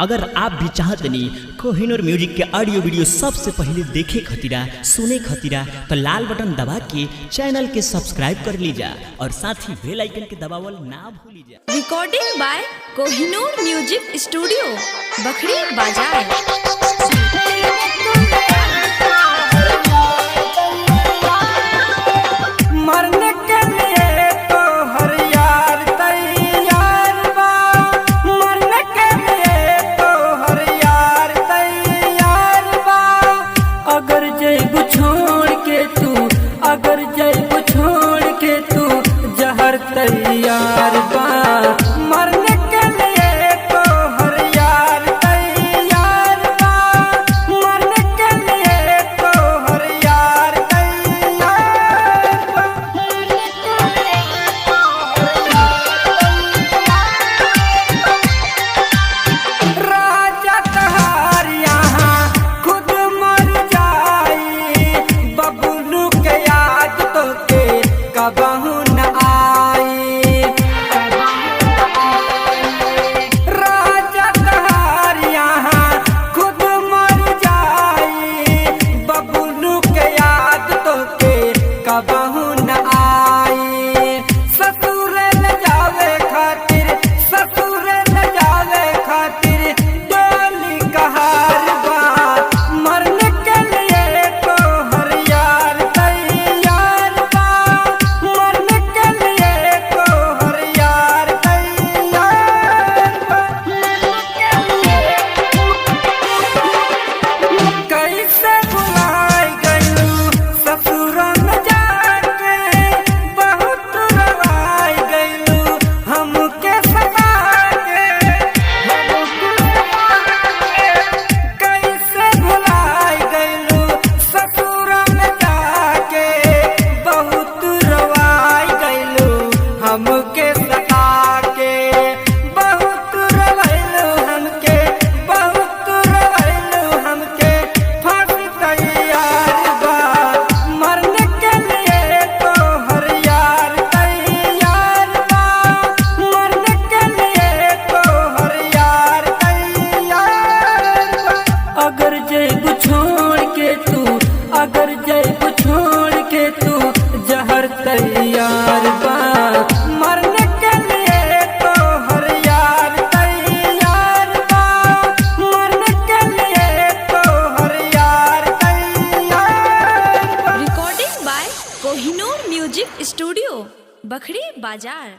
अगर आप भी चाहतनी कोहिनूर म्यूजिक के ऑडियो वीडियो सबसे पहले देखे खतीरा सुने खतीरा तो लाल बटन दबा के चैनल के सब्सक्राइब कर लीजा और साथ ही बेल आइकन के दबावल ना भूलिजा। Recording by Kohinoor music studio Bakhri Bazar. तैयार बा मरने के लिए तो हर यार तैयार बा मरने के लिए तो हर यार तैयार बा राजा तहार यहाँ खुद मर जाई बबलू के याद तो के कबहू न तैयार बा मरने के लिए तो हर यार तैयार बा मरने के लिए तो हर यार तैयार बा। Recording by Kohinoor music studio Bakhri बाजार।